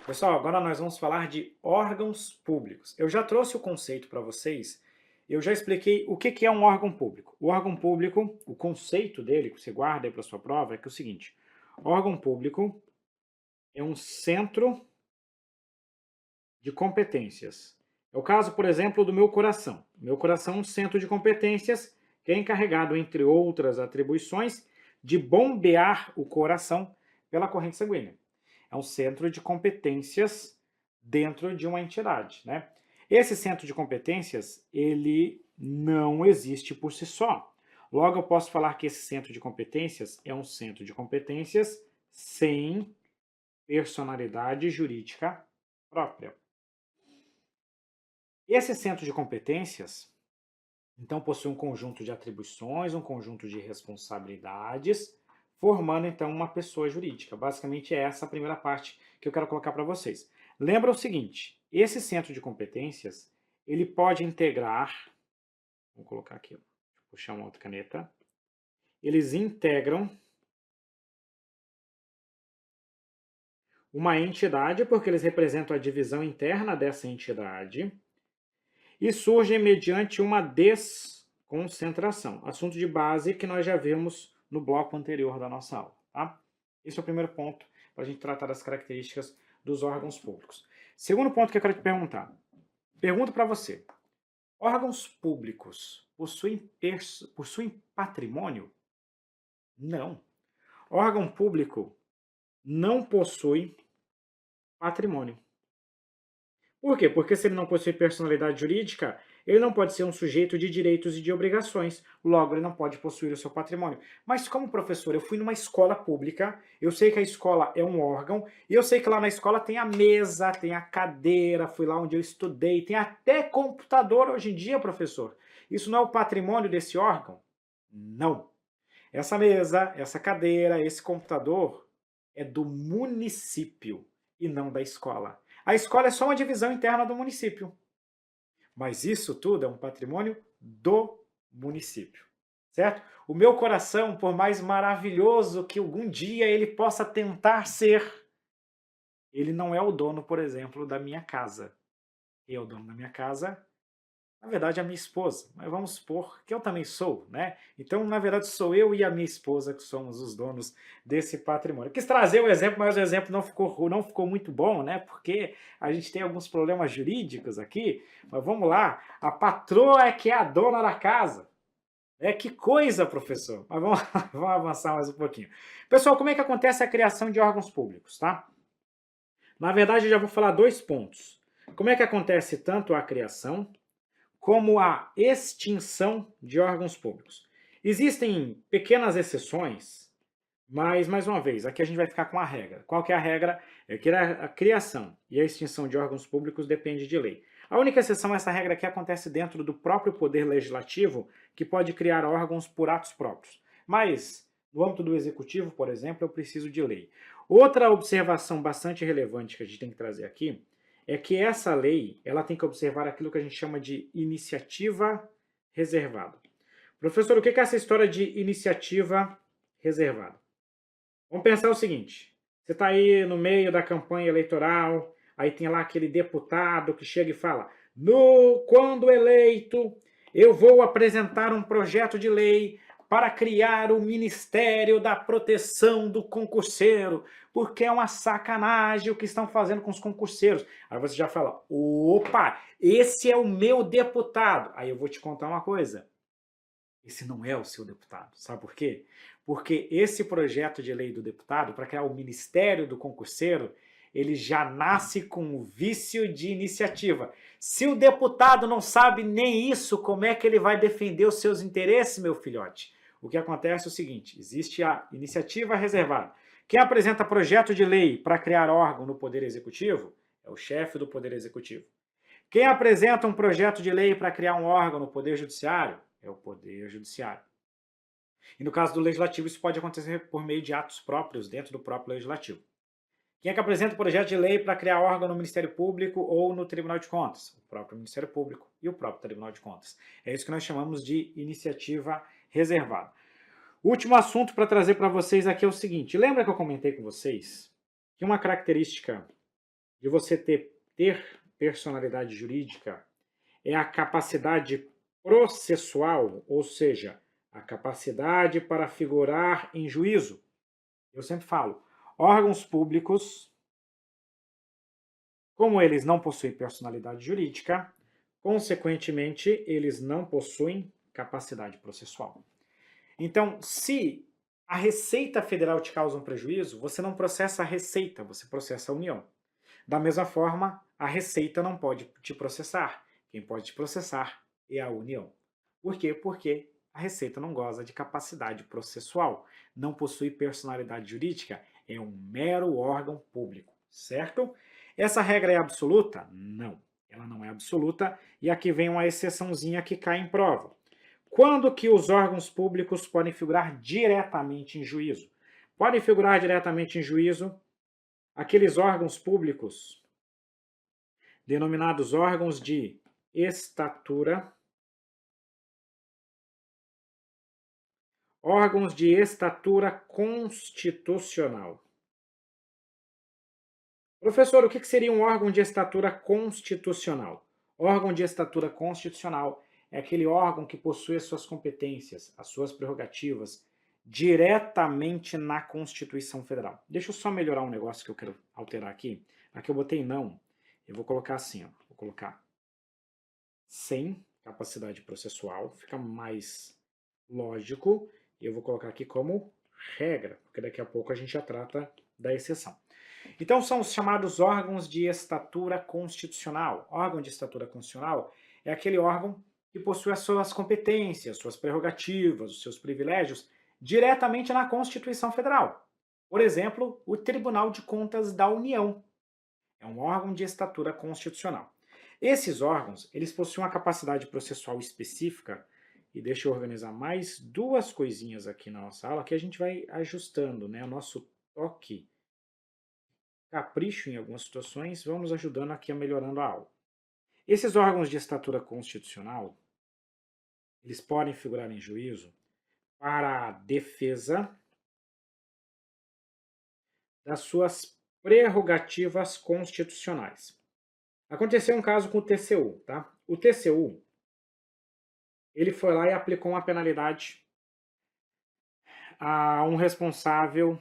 Pessoal, agora nós vamos falar de órgãos públicos. Eu já trouxe o conceito para vocês, eu já expliquei o que é um órgão público. O órgão público, o conceito dele, que você guarda aí para sua prova, é que é o seguinte: órgão público é um centro de competências. É o caso, por exemplo, do meu coração. Meu coração é um centro de competências que é encarregado, entre outras atribuições, de bombear o coração pela corrente sanguínea. É um centro de competências dentro de uma entidade, né? Esse centro de competências, ele não existe por si só. Logo, eu posso falar que esse centro de competências é um centro de competências sem personalidade jurídica própria. Esse centro de competências, então, possui um conjunto de atribuições, um conjunto de responsabilidades, formando, então, uma pessoa jurídica. Basicamente, é essa a primeira parte que eu quero colocar para vocês. Lembra o seguinte, esse centro de competências, ele pode integrar, vou colocar aqui, puxar uma outra caneta, eles integram uma entidade, porque eles representam a divisão interna dessa entidade, e surgem mediante uma desconcentração. Assunto de base que nós já vimos no bloco anterior da nossa aula. Tá? Esse é o primeiro ponto para a gente tratar das características dos órgãos públicos. Segundo ponto que eu quero te perguntar. Pergunto para você. Órgãos públicos possuem patrimônio? Não. Órgão público não possui patrimônio. Por quê? Porque se ele não possui personalidade jurídica, ele não pode ser um sujeito de direitos e de obrigações, logo ele não pode possuir o seu patrimônio. Mas como professor, eu fui numa escola pública, eu sei que a escola é um órgão, e eu sei que lá na escola tem a mesa, tem a cadeira, fui lá onde eu estudei, tem até computador hoje em dia, professor. Isso não é o patrimônio desse órgão? Não. Essa mesa, essa cadeira, esse computador é do município e não da escola. A escola é só uma divisão interna do município. Mas isso tudo é um patrimônio do município. Certo? O meu coração, por mais maravilhoso que algum dia ele possa tentar ser, ele não é o dono, por exemplo, da minha casa. Quem é o dono da minha casa? Na verdade, a minha esposa, mas vamos supor que eu também sou, né? Então, na verdade, sou eu e a minha esposa que somos os donos desse patrimônio. Eu quis trazer o exemplo, mas o exemplo não ficou muito bom, né? Porque a gente tem alguns problemas jurídicos aqui, mas vamos lá. A patroa é que é a dona da casa. É que coisa, professor. Mas vamos, vamos avançar mais um pouquinho. Pessoal, como é que acontece a criação de órgãos públicos, tá? Na verdade, eu já vou falar dois pontos. Como é que acontece tanto a criação como a extinção de órgãos públicos. Existem pequenas exceções, mas, mais uma vez, aqui a gente vai ficar com a regra. Qual que é a regra? É que a criação e a extinção de órgãos públicos depende de lei. A única exceção é essa regra que acontece dentro do próprio poder legislativo, que pode criar órgãos por atos próprios. Mas, no âmbito do executivo, por exemplo, eu preciso de lei. Outra observação bastante relevante que a gente tem que trazer aqui é que essa lei ela tem que observar aquilo que a gente chama de iniciativa reservada. Professor, o que é essa história de iniciativa reservada? Vamos pensar o seguinte: você está aí no meio da campanha eleitoral, aí tem lá aquele deputado que chega e fala: quando eleito, eu vou apresentar um projeto de lei para criar o Ministério da Proteção do Concurseiro, porque é uma sacanagem o que estão fazendo com os concurseiros. Aí você já fala: opa, esse é o meu deputado. Aí eu vou te contar uma coisa: esse não é o seu deputado. Sabe por quê? Porque esse projeto de lei do deputado, para criar o Ministério do Concurseiro, ele já nasce com o vício de iniciativa. Se o deputado não sabe nem isso, como é que ele vai defender os seus interesses, meu filhote? O que acontece é o seguinte: existe a iniciativa reservada. Quem apresenta projeto de lei para criar órgão no Poder Executivo é o chefe do Poder Executivo. Quem apresenta um projeto de lei para criar um órgão no Poder Judiciário é o Poder Judiciário. E no caso do Legislativo, isso pode acontecer por meio de atos próprios dentro do próprio Legislativo. Quem é que apresenta o projeto de lei para criar órgão no Ministério Público ou no Tribunal de Contas? O próprio Ministério Público e o próprio Tribunal de Contas. É isso que nós chamamos de iniciativa reservada. O último assunto para trazer para vocês aqui é o seguinte: lembra que eu comentei com vocês que uma característica de você ter personalidade jurídica é a capacidade processual, ou seja, a capacidade para figurar em juízo. Eu sempre falo, órgãos públicos, como eles não possuem personalidade jurídica, consequentemente, eles não possuem capacidade processual. Então, se a Receita Federal te causa um prejuízo, você não processa a Receita, você processa a União. Da mesma forma, a Receita não pode te processar. Quem pode te processar é a União. Por quê? Porque a Receita não goza de capacidade processual, não possui personalidade jurídica, é um mero órgão público, certo? Essa regra é absoluta? Não, ela não é absoluta, e aqui vem uma exceçãozinha que cai em prova. Quando que os órgãos públicos podem figurar diretamente em juízo? Podem figurar diretamente em juízo aqueles órgãos públicos denominados órgãos de estatura, órgãos de estatura constitucional. Professor, o que seria um órgão de estatura constitucional? Órgão de estatura constitucional é aquele órgão que possui as suas competências, as suas prerrogativas, diretamente na Constituição Federal. Deixa eu só melhorar um negócio que eu quero alterar aqui. Aqui eu botei não. Eu vou colocar assim, ó. Vou colocar sem capacidade processual, fica mais lógico. Eu vou colocar aqui como regra, porque daqui a pouco a gente já trata da exceção. Então, são os chamados órgãos de estatura constitucional. Órgão de estatura constitucional é aquele órgão que possui as suas competências, suas prerrogativas, os seus privilégios diretamente na Constituição Federal. Por exemplo, o Tribunal de Contas da União é um órgão de estatura constitucional. Esses órgãos, eles possuem uma capacidade processual específica, e deixa eu organizar mais duas coisinhas aqui na nossa aula, que a gente vai ajustando, né? O nosso toque, capricho em algumas situações, vão nos ajudando aqui a melhorando a aula. Esses órgãos de estatura constitucional, eles podem figurar em juízo para a defesa das suas prerrogativas constitucionais. Aconteceu um caso com o TCU, tá? O TCU, ele foi lá e aplicou uma penalidade a um responsável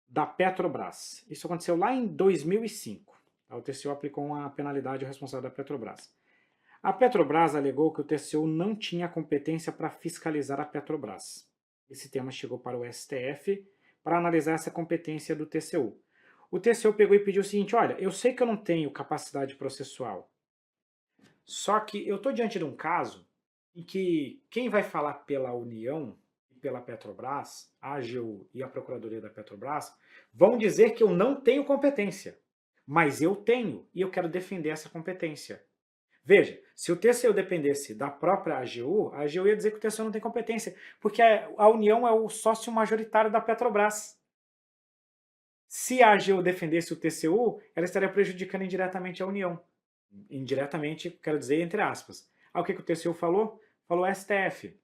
da Petrobras. Isso aconteceu lá em 2005. O TCU aplicou uma penalidade ao responsável da Petrobras. A Petrobras alegou que o TCU não tinha competência para fiscalizar a Petrobras. Esse tema chegou para o STF para analisar essa competência do TCU. O TCU pegou e pediu o seguinte: olha, eu sei que eu não tenho capacidade processual, só que eu estou diante de um caso em que quem vai falar pela União e pela Petrobras, a AGU e a Procuradoria da Petrobras, vão dizer que eu não tenho competência, mas eu tenho e eu quero defender essa competência. Veja, se o TCU dependesse da própria AGU, a AGU ia dizer que o TCU não tem competência, porque a União é o sócio majoritário da Petrobras. Se a AGU defendesse o TCU, ela estaria prejudicando indiretamente a União. Indiretamente, quero dizer, entre aspas. Aí o que o TCU falou? Falou: STF,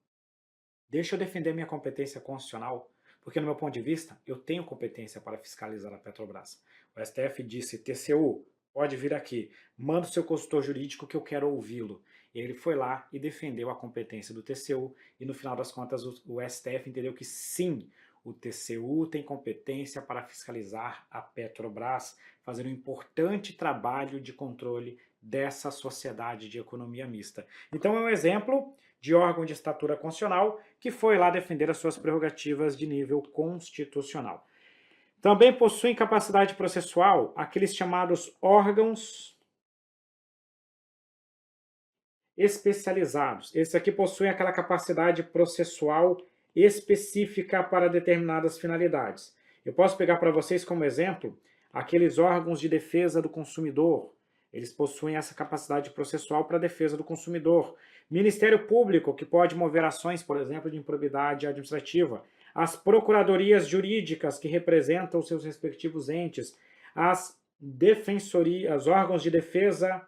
deixa eu defender minha competência constitucional, porque no meu ponto de vista, eu tenho competência para fiscalizar a Petrobras. O STF disse: TCU, pode vir aqui, manda o seu consultor jurídico que eu quero ouvi-lo. E ele foi lá e defendeu a competência do TCU, e no final das contas o STF entendeu que sim, o TCU tem competência para fiscalizar a Petrobras, fazer um importante trabalho de controle dessa sociedade de economia mista. Então é um exemplo de órgão de estatura constitucional que foi lá defender as suas prerrogativas de nível constitucional. Também possuem capacidade processual aqueles chamados órgãos especializados. Esses aqui possuem aquela capacidade processual específica para determinadas finalidades. Eu posso pegar para vocês como exemplo aqueles órgãos de defesa do consumidor. Eles possuem essa capacidade processual para a defesa do consumidor. Ministério Público, que pode mover ações, por exemplo, de improbidade administrativa. As procuradorias jurídicas, que representam os seus respectivos entes. As defensorias, órgãos de defesa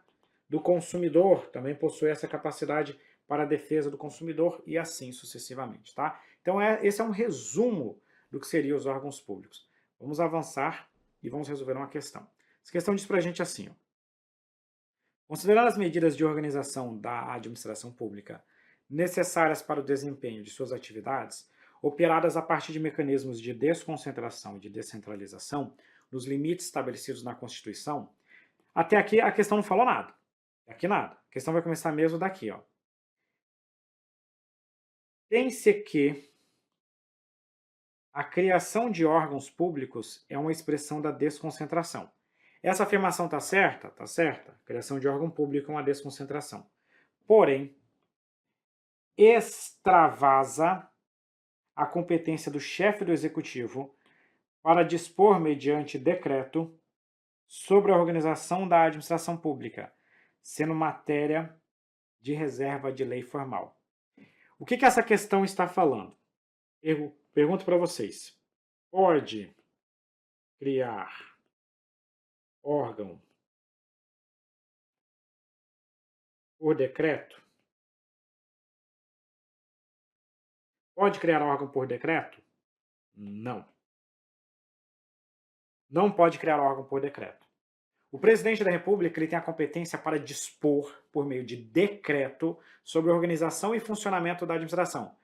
do consumidor, também possui essa capacidade para a defesa do consumidor e assim sucessivamente, tá? Então esse é um resumo do que seriam os órgãos públicos. Vamos avançar e vamos resolver uma questão. Essa questão diz para a gente assim, ó. Considerando as medidas de organização da administração pública necessárias para o desempenho de suas atividades, operadas a partir de mecanismos de desconcentração e de descentralização, nos limites estabelecidos na Constituição, até aqui a questão não falou nada. Aqui nada. A questão vai começar mesmo daqui, ó. Tem-se que a criação de órgãos públicos é uma expressão da desconcentração. Essa afirmação está certa? Está certa. A criação de órgão público é uma desconcentração. Porém, extravasa a competência do chefe do executivo para dispor, mediante decreto, sobre a organização da administração pública, sendo matéria de reserva de lei formal. O que essa questão está falando? Eu pergunto para vocês. Pode criar órgão por decreto? Pode criar órgão por decreto? Não. Não pode criar órgão por decreto. O presidente da República ele tem a competência para dispor, por meio de decreto, sobre a organização e funcionamento da administração,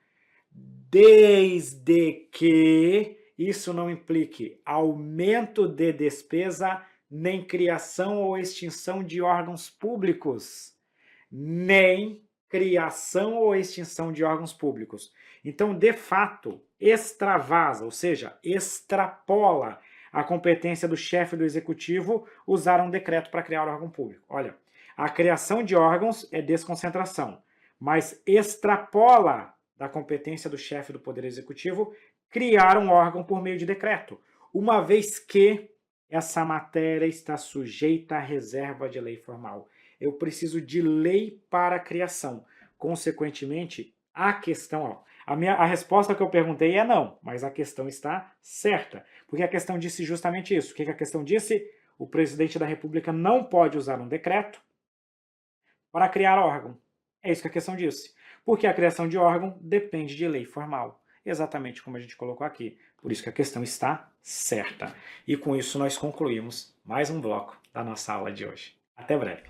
desde que isso não implique aumento de despesa, nem criação ou extinção de órgãos públicos. Nem criação ou extinção de órgãos públicos. Então, de fato, extravasa, ou seja, extrapola a competência do chefe do executivo usar um decreto para criar órgão público. Olha, a criação de órgãos é desconcentração, mas extrapola da competência do chefe do Poder Executivo criar um órgão por meio de decreto, uma vez que essa matéria está sujeita à reserva de lei formal. Eu preciso de lei para a criação. Consequentemente, a questão, a resposta que eu perguntei é não, mas a questão está certa, porque a questão disse justamente isso. O que a questão disse? O presidente da República não pode usar um decreto para criar órgão. É isso que a questão disse. Porque a criação de órgão depende de lei formal. Exatamente como a gente colocou aqui. Por isso que a questão está certa. E com isso nós concluímos mais um bloco da nossa aula de hoje. Até breve.